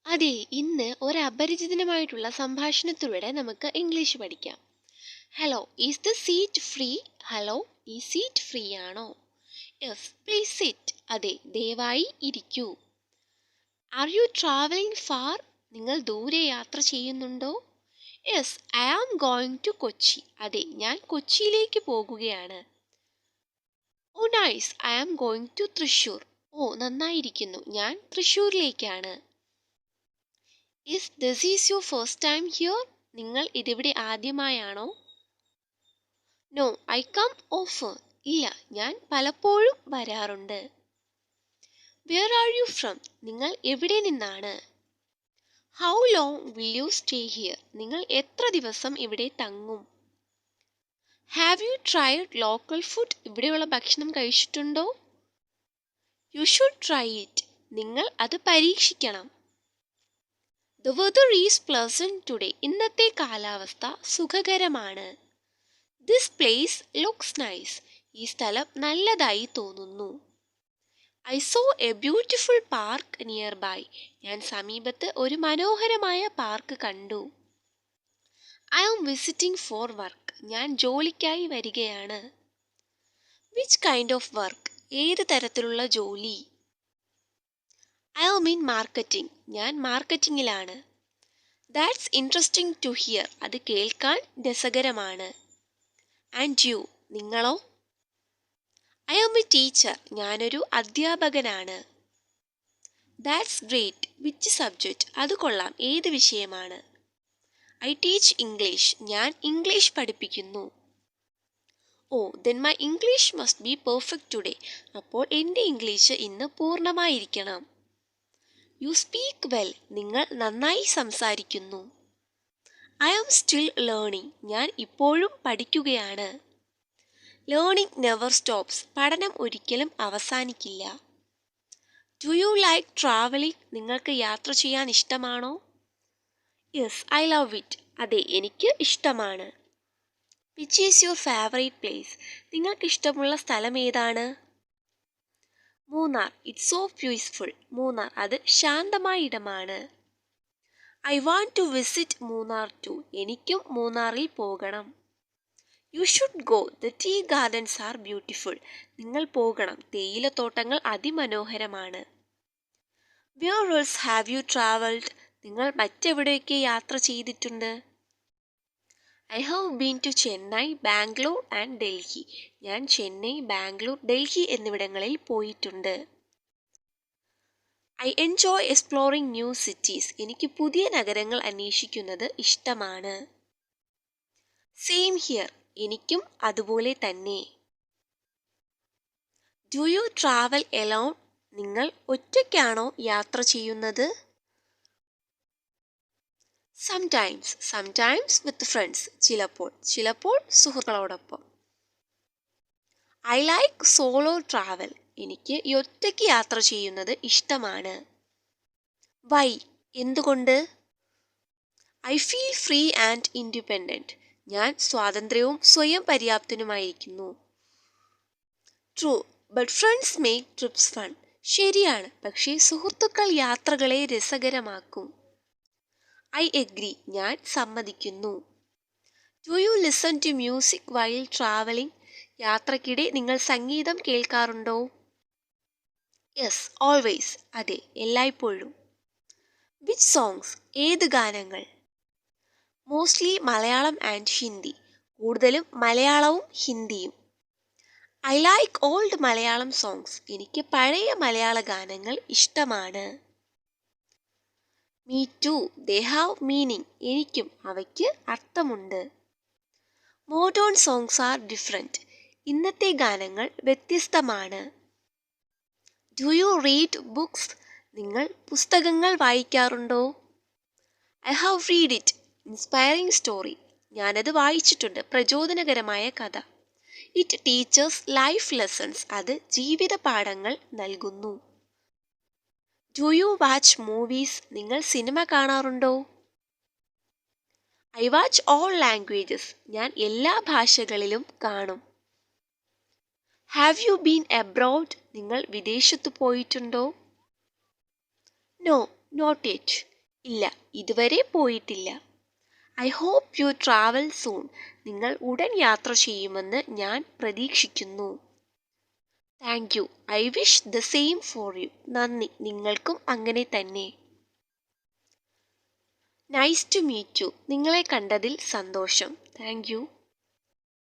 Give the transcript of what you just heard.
അതെ, ഇന്ന് ഒരു അപരിചിതനുമായിട്ടുള്ള സംഭാഷണത്തിലൂടെ നമുക്ക് ഇംഗ്ലീഷ് പഠിക്കാം. Hello, is the seat free? Hello, ഈ സീറ്റ് ഫ്രീ ആണോ? Yes, please sit. അതെ, ദയവായി ഇരിക്കൂ. Are you travelling far? നിങ്ങൾ ദൂരെ യാത്ര ചെയ്യുന്നുണ്ടോ? Yes, I am going to Kochi. അതെ, ഞാൻ കൊച്ചിയിലേക്ക് പോകുകയാണ്. Oh nice, I am going to Thrissur. ഓ നന്നായിരിക്കുന്നു, ഞാൻ തൃശ്ശൂരിലേക്കാണ്. Is this is your first time here? നിങ്ങൾ ഇതിവിടെ ആദ്യമായാണോ? നോ, ഐ കം ഓഫർ. ഇല്ല, ഞാൻ പലപ്പോഴും വരാറുണ്ട്. Where are you from? നിങ്ങൾ എവിടെ നിന്നാണ്? How long will you stay here? നിങ്ങൾ എത്ര ദിവസം ഇവിടെ തങ്ങും? Have you tried local food? ഇവിടെയുള്ള ഭക്ഷണം കഴിച്ചിട്ടുണ്ടോ? You should try it. നിങ്ങൾ അത് പരീക്ഷിക്കണം. The weather is pleasant today. ഇന്നത്തെ കാലാവസ്ഥ സുഖകരമാണ്. This place looks nice. ഈ സ്ഥലം നല്ലതായി തോന്നുന്നു. I saw a beautiful park nearby. ഞാൻ സമീപത്ത് ഒരു മനോഹരമായ പാർക്ക് കണ്ടു. I am visiting for work. ഞാൻ ജോലിക്കായി വരികയാണ്. Which kind of work? ഏത് തരത്തിലുള്ള ജോലി? I am in marketing. ഞാൻ മാർക്കറ്റിംഗിലാണ്. That's interesting to hear. അത് കേൾക്കാൻ രസകരമാണ്. And you? നിങ്ങളോ? I am a teacher. ഞാനൊരു അധ്യാപകനാണ്. That's great. Which subject? അത് കൊള്ളാം. ഏത് വിഷയമാണ്? I teach English. ഞാൻ ഇംഗ്ലീഷ് പഠിപ്പിക്കുന്നു. Oh, then my English must be perfect today. അപ്പോൾ എൻ്റെ ഇംഗ്ലീഷ് ഇന്ന് പൂർണ്ണമായിരിക്കണം. You speak well. നിങ്ങൾ നന്നായി സംസാരിക്കുന്നു. I am still learning. ഞാൻ ഇപ്പോഴും പഠിക്കുകയാണ്. Learning never stops. പഠനം ഒരിക്കലും അവസാനിക്കില്ല. Do you like travelling? നിങ്ങൾക്ക് യാത്ര ചെയ്യാൻ ഇഷ്ടമാണോ? Yes, I love it. അതെ, എനിക്ക് ഇഷ്ടമാണ്. Which is your favourite place? നിങ്ങൾക്ക് ഇഷ്ടമുള്ള സ്ഥലം ഏതാണ്? Munnar. It's so peaceful. Munnar അത് ശാന്തമായ ഇടമാണ്. I want to visit Munnar too. എനിക്കും മൂന്നാറിൽ പോകണം. You should go. The tea gardens are beautiful. നിങ്ങൾ പോകണം. തേയിലത്തോട്ടങ്ങൾ അതിമനോഹരമാണ്. Wear else have you travelled? നിങ്ങൾ മറ്റെവിടെയൊക്കെ യാത്ര ചെയ്തിട്ടുണ്ട്? I have been to Chennai, Bangalore and Delhi. ഞാൻ ചെന്നൈ, ബാംഗ്ലൂർ, ഡൽഹി എന്നിവിടങ്ങളിൽ പോയിട്ടുണ്ട്. I enjoy exploring new cities. എനിക്ക് പുതിയ നഗരങ്ങൾ അന്വേഷിക്കുന്നത് ഇഷ്ടമാണ്. Same here. എനിക്കും അതുപോലെ തന്നെ. Do you travel alone? നിങ്ങൾ ഒറ്റയ്ക്കാണോ യാത്ര ചെയ്യുന്നത്? Sometimes with friends. ചിലപ്പോൾ സുഹൃത്തുക്കളോടൊപ്പം. I like solo travel. എനിക്ക് ഒറ്റയ്ക്ക് യാത്ര ചെയ്യുന്നത് ഇഷ്ടമാണ്. വൈ? എന്തുകൊണ്ട്? I feel free and independent. ഞാൻ സ്വാതന്ത്ര്യവും സ്വയം പര്യാപ്തനുമായിരിക്കുന്നു. True, but friends make trips fun. ശരിയാണ്, പക്ഷേ സുഹൃത്തുക്കൾ യാത്രകളെ രസകരമാക്കും. I agree. ഞാൻ സമ്മതിക്കുന്നു. Do you listen to music while travelling? യാത്രക്കിടെ നിങ്ങൾ സംഗീതം കേൾക്കാറുണ്ടോ? Yes, always. അതെ, എല്ലായ്പ്പോഴും. Which songs? ഏത് ഗാനങ്ങൾ? Mostly Malayalam and Hindi. കൂടുതലും മലയാളവും ഹിന്ദിയും. I like old Malayalam songs. എനിക്ക് പഴയ മലയാള ഗാനങ്ങൾ ഇഷ്ടമാണ്. Me too. They have meaning. എനിക്കും അവയ്ക്ക് അർത്ഥമുണ്ട്. Modern songs are different. ഇന്നത്തെ ഗാനങ്ങൾ വ്യത്യസ്തമാണ്. Do you read books? നിങ്ങൾ പുസ്തകങ്ങൾ വായിക്കാറുണ്ടോ? I have read it. Inspiring story. ഞാനത് വായിച്ചിട്ടുണ്ട്. പ്രചോദനകരമായ കഥ. It teaches life lessons. അത് ജീവിത പാഠങ്ങൾ നൽകുന്നു. Do you watch movies? നിങ്ങൾ സിനിമ കാണാറുണ്ടോ? I watch all languages. ഞാൻ എല്ലാ ഭാഷകളിലും കാണും. Have you been abroad? നിങ്ങൾ വിദേശത്ത് പോയിട്ടുണ്ടോ? No, not yet. ഇല്ല, ഇതുവരെ പോയിട്ടില്ല. I hope you travel soon. നിങ്ങൾ ഉടൻ യാത്ര ചെയ്യുമെന്ന് ഞാൻ പ്രതീക്ഷിക്കുന്നു. Thank you. I wish the same for you. നന്ദി, നിങ്ങൾക്കും അങ്ങനെ തന്നെ. Nice to meet you. നിങ്ങളെ കണ്ടതിൽ സന്തോഷം. Thank U.